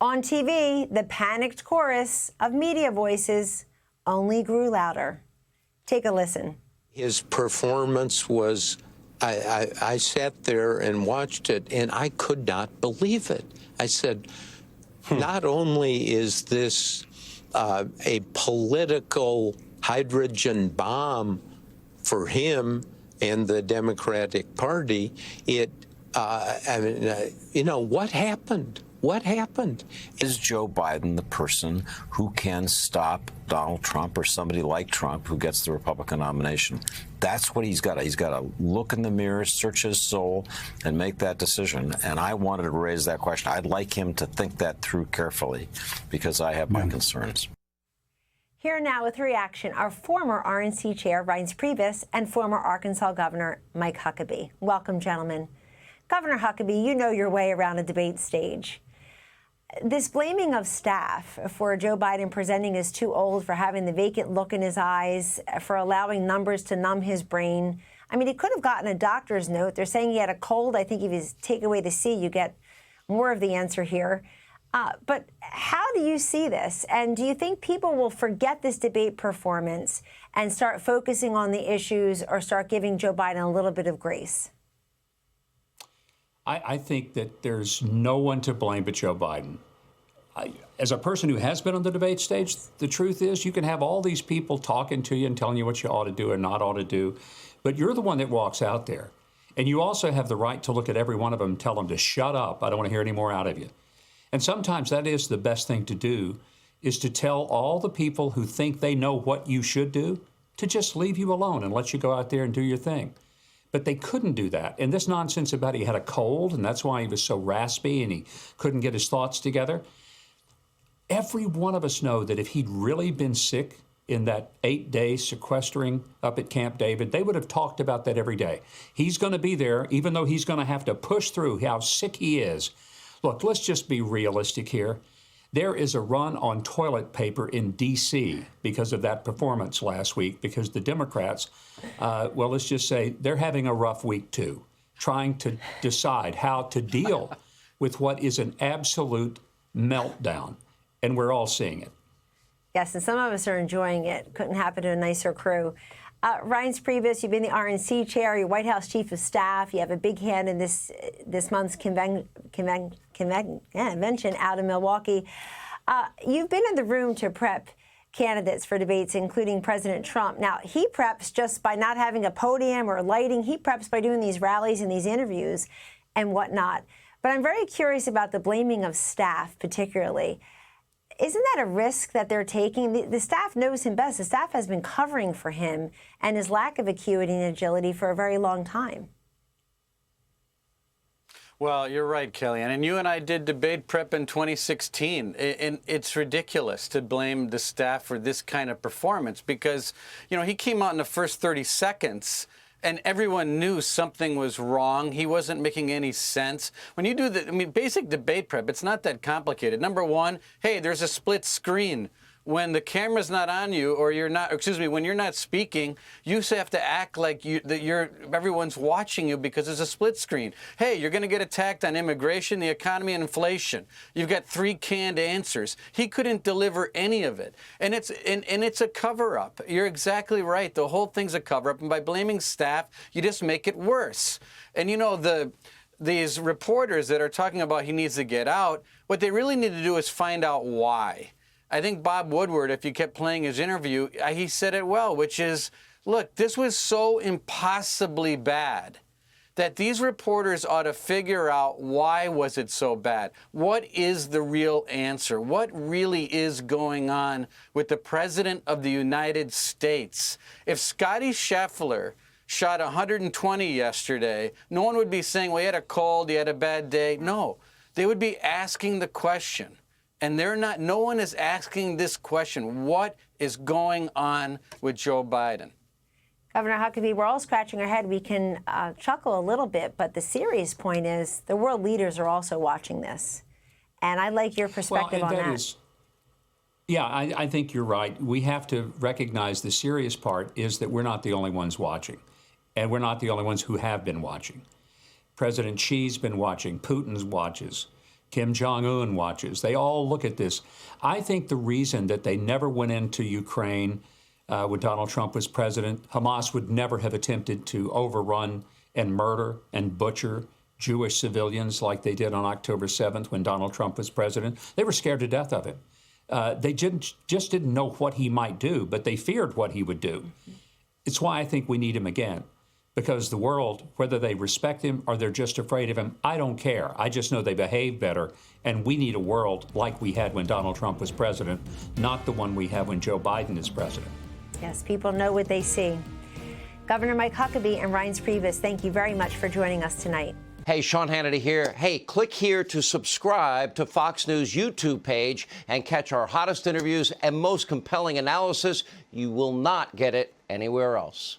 On TV, the panicked chorus of media voices only grew louder. Take a listen. His performance was, I sat there and watched it, and I could not believe it. I said, not only is this a political hydrogen bomb for him and the Democratic Party, what happened? What happened? Is Joe Biden the person who can stop Donald Trump or somebody like Trump who gets the Republican nomination? That's what he's got to. He's got to look in the mirror, search his soul, and make that decision. And I wanted to raise that question. I'd like him to think that through carefully because I have my concerns. Here now with reaction, our former RNC chair, Reince Priebus, and former Arkansas Governor Mike Huckabee. Welcome, gentlemen. Governor Huckabee, you know your way around a debate stage. This blaming of staff for Joe Biden presenting as too old, for having the vacant look in his eyes, for allowing numbers to numb his brain. I mean, he could have gotten a doctor's note. They're saying he had a cold. I think if you take away the C, you get more of the answer here. But how do you see this? And do you think people will forget this debate performance and start focusing on the issues or start giving Joe Biden a little bit of grace? I think that there's no one to blame but Joe Biden. As a person who has been on the debate stage, the truth is you can have all these people talking to you and telling you what you ought to do and not ought to do, but you're the one that walks out there. And you also have the right to look at every one of them and tell them to shut up. I don't want to hear any more out of you. And sometimes that is the best thing to do, is to tell all the people who think they know what you should do to just leave you alone and let you go out there and do your thing. But they couldn't do that. And this nonsense about he had a cold and that's why he was so raspy and he couldn't get his thoughts together. Every one of us know that if he'd really been sick in that 8-day sequestering up at Camp David, they would have talked about that every day. He's going to be there, even though he's going to have to push through how sick he is. Look, let's just be realistic here. There is a run on toilet paper in D.C. because of that performance last week, because the Democrats, well, let's just say they're having a rough week, too, trying to decide how to deal with what is an absolute meltdown. And we're all seeing it. Yes, and some of us are enjoying it. Couldn't happen to a nicer crew. Reince Priebus, you've been the RNC chair, you're White House chief of staff. You have a big hand in this month's convention out in Milwaukee. You've been in the room to prep candidates for debates, including President Trump. Now, he preps just by not having a podium or lighting. He preps by doing these rallies and these interviews and whatnot. But I'm very curious about the blaming of staff, particularly. Isn't that a risk that they're taking? The staff knows him best. The staff has been covering for him and his lack of acuity and agility for a very long time. Well, you're right, Kellyanne. And you and I did debate prep in 2016. And it's ridiculous to blame the staff for this kind of performance because, you know, he came out in the first 30 seconds and everyone knew something was wrong. He wasn't making any sense. When you do basic debate prep, it's not that complicated. Number one, hey, there's a split screen. When the camera's not on you, or when you're not speaking, you have to act like everyone's watching you because it's a split screen. Hey, you're going to get attacked on immigration, the economy, and inflation. You've got 3 canned answers. He couldn't deliver any of it, and it's a cover-up. You're exactly right. The whole thing's a cover-up, and by blaming staff, you just make it worse. And you know these reporters that are talking about he needs to get out, what they really need to do is find out why. I think Bob Woodward, if you kept playing his interview, he said it well, which is, look, this was so impossibly bad that these reporters ought to figure out why was it so bad? What is the real answer? What really is going on with the President of the United States? If Scotty Scheffler shot 120 yesterday, no one would be saying, well, he had a cold, he had a bad day. No, they would be asking the question. And no one is asking this question. What is going on with Joe Biden? Governor Huckabee, we're all scratching our head. We can chuckle a little bit, but the serious point is the world leaders are also watching this. And I'd like your perspective on that. Yeah, I think you're right. We have to recognize the serious part is that we're not the only ones watching. And we're not the only ones who have been watching. President Xi's been watching. Putin watches. Kim Jong-un watches. They all look at this. I think the reason that they never went into Ukraine when Donald Trump was president, Hamas would never have attempted to overrun and murder and butcher Jewish civilians like they did on October 7th when Donald Trump was president. They were scared to death of him. They just didn't know what he might do, but they feared what he would do. It's why I think we need him again. Because the world, whether they respect him or they're just afraid of him, I don't care. I just know they behave better. And we need a world like we had when Donald Trump was president, not the one we have when Joe Biden is president. Yes, people know what they see. Governor Mike Huckabee and Reince Priebus, thank you very much for joining us tonight. Hey, Sean Hannity here. Hey, click here to subscribe to Fox News YouTube page and catch our hottest interviews and most compelling analysis. You will not get it anywhere else.